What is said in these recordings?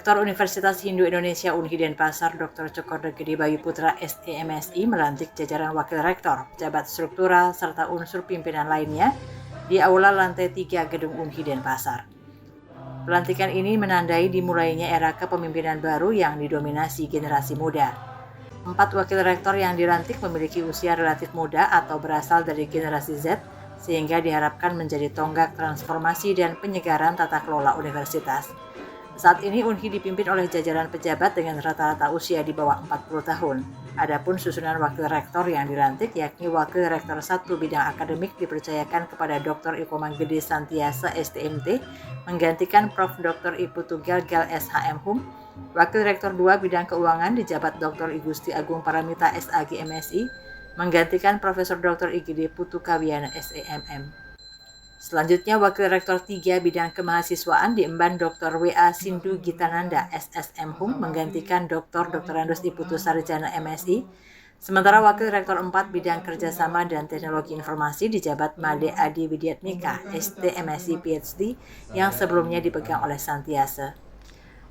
Rektor Universitas Hindu Indonesia Unhi Denpasar Dr. Cokorda Gede Bayu Putra STMSI melantik jajaran wakil rektor, pejabat struktural, serta unsur pimpinan lainnya di Aula Lantai 3 Gedung Unhi Denpasar. Pelantikan ini menandai dimulainya era kepemimpinan baru yang didominasi generasi muda. 4 wakil rektor yang dilantik memiliki usia relatif muda atau berasal dari generasi Z, sehingga diharapkan menjadi tonggak transformasi dan penyegaran tata kelola universitas. Saat ini Unhi dipimpin oleh jajaran pejabat dengan rata-rata usia di bawah 40 tahun. Adapun susunan wakil rektor yang dilantik yakni wakil rektor 1 bidang akademik dipercayakan kepada Dr. Iko Manggede Santiasa STMT menggantikan Prof. Dr. Ipu Tunggal Gal SHM Hum. Wakil rektor 2 bidang keuangan dijabat Dr. Igusti Agung Paramita SAG MSI menggantikan Prof. Dr. IGD Putu Kawiana SEMM. Selanjutnya, Wakil Rektor 3 Bidang Kemahasiswaan diemban Dr. W.A. Sindu Gitananda SSM Hum menggantikan Dr. Andus Iputu Sarjana MSI. Sementara Wakil Rektor 4 Bidang Kerjasama dan Teknologi Informasi dijabat Made Adi Widiatmika STMSI PhD yang sebelumnya dipegang oleh Santiasa.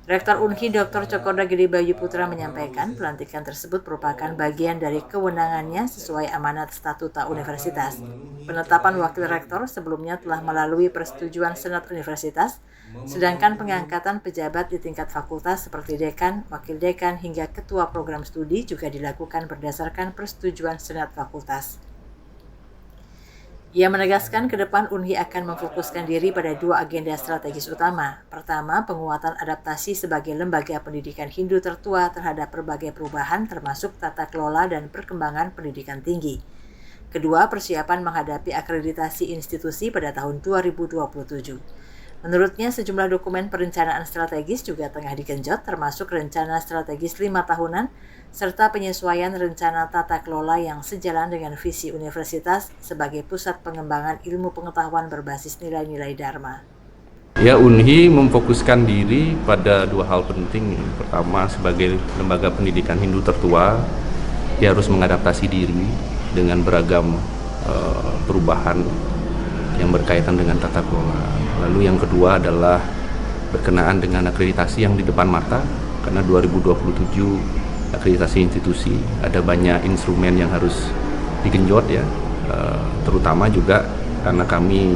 Rektor Unhi Dr. Cokorda Gede Bayu Putra menyampaikan pelantikan tersebut merupakan bagian dari kewenangannya sesuai amanat statuta universitas. Penetapan wakil rektor sebelumnya telah melalui persetujuan Senat Universitas, sedangkan pengangkatan pejabat di tingkat fakultas seperti dekan, wakil dekan, hingga ketua program studi juga dilakukan berdasarkan persetujuan Senat Fakultas. Ia menegaskan ke depan Unhi akan memfokuskan diri pada 2 agenda strategis utama. Pertama, penguatan adaptasi sebagai lembaga pendidikan Hindu tertua terhadap berbagai perubahan termasuk tata kelola dan perkembangan pendidikan tinggi. Kedua, persiapan menghadapi akreditasi institusi pada tahun 2027. Menurutnya, sejumlah dokumen perencanaan strategis juga tengah digenjot termasuk rencana strategis 5 tahunan serta penyesuaian rencana tata kelola yang sejalan dengan visi universitas sebagai pusat pengembangan ilmu pengetahuan berbasis nilai-nilai Dharma. Ya, Unhi memfokuskan diri pada 2 hal penting. Pertama, sebagai lembaga pendidikan Hindu tertua, dia harus mengadaptasi diri dengan beragam perubahan yang berkaitan dengan tata kelola. Lalu yang kedua adalah berkenaan dengan akreditasi yang di depan mata, karena 2027 akreditasi institusi, ada banyak instrumen yang harus digenjot ya, terutama juga karena kami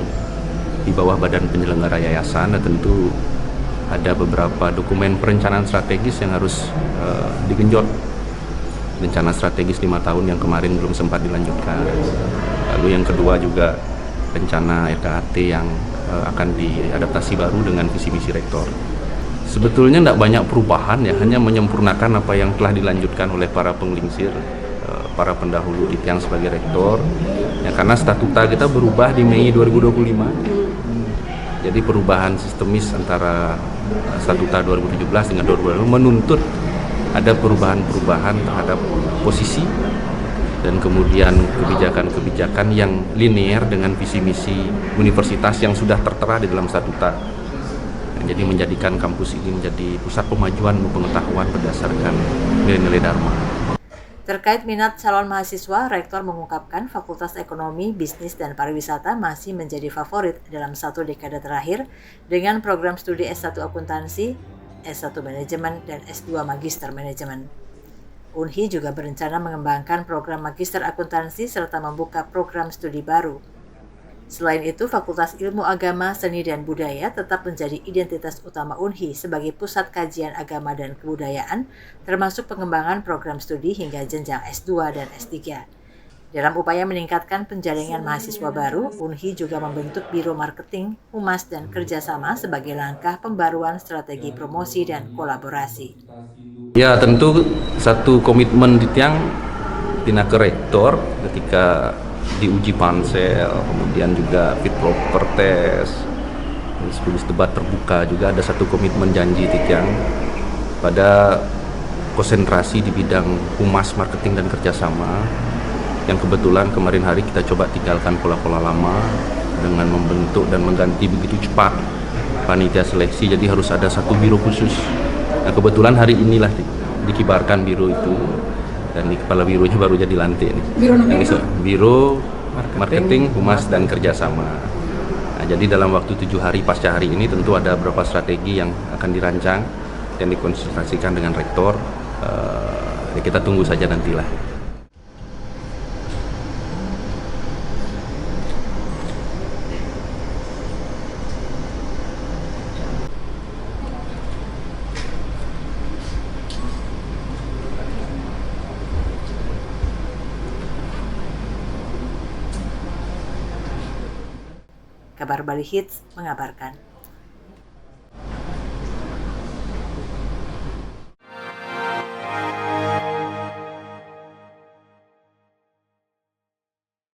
di bawah badan penyelenggara yayasan, dan tentu ada beberapa dokumen perencanaan strategis yang harus digenjot. Rencana strategis 5 tahun yang kemarin belum sempat dilanjutkan. Lalu yang kedua juga rencana RKAT yang akan diadaptasi baru dengan visi misi rektor. Sebetulnya tidak banyak perubahan ya, hanya menyempurnakan apa yang telah dilanjutkan oleh para penglingsir, para pendahulu yang sebagai rektor. Ya, karena statuta kita berubah di Mei 2025. Jadi perubahan sistemis antara statuta 2017 dengan 2025 menuntut ada perubahan-perubahan terhadap posisi dan kemudian kebijakan-kebijakan yang linear dengan visi misi universitas yang sudah tertera di dalam statuta. Jadi menjadikan kampus ini menjadi pusat pemajuan pengetahuan berdasarkan nilai-nilai Dharma. Terkait minat calon mahasiswa, Rektor mengungkapkan Fakultas Ekonomi, Bisnis, dan Pariwisata masih menjadi favorit dalam 1 dekade terakhir dengan program studi S1 Akuntansi, S1 Manajemen, dan S2 Magister Manajemen. Unhi juga berencana mengembangkan program Magister Akuntansi serta membuka program studi baru. Selain itu, Fakultas Ilmu Agama, Seni, dan Budaya tetap menjadi identitas utama Unhi sebagai pusat kajian agama dan kebudayaan, termasuk pengembangan program studi hingga jenjang S2 dan S3. Dalam upaya meningkatkan penjaringan mahasiswa baru, Unhi juga membentuk Biro Marketing, Humas, dan Kerjasama sebagai langkah pembaruan strategi promosi dan kolaborasi. Ya, tentu satu komitmen di tiang Tinaka Rektor ketika diuji pansel, kemudian juga fit proper test, diskusi debat terbuka, juga ada satu komitmen janji Titiang pada konsentrasi di bidang humas, marketing, dan kerjasama, yang kebetulan kemarin hari kita coba tinggalkan pola-pola lama dengan membentuk dan mengganti begitu cepat panitia seleksi, jadi harus ada satu biro khusus. Nah, kebetulan hari inilah dikibarkan biro itu, dan di kepala bironya baru jadi dilantik nih. Biro Marketing, Humas, dan Kerjasama. Nah, jadi dalam waktu 7 hari pasca hari ini tentu ada beberapa strategi yang akan dirancang yang dikonsultasikan dengan rektor. Ya kita tunggu saja nantilah. Kabar Bali Hits mengabarkan.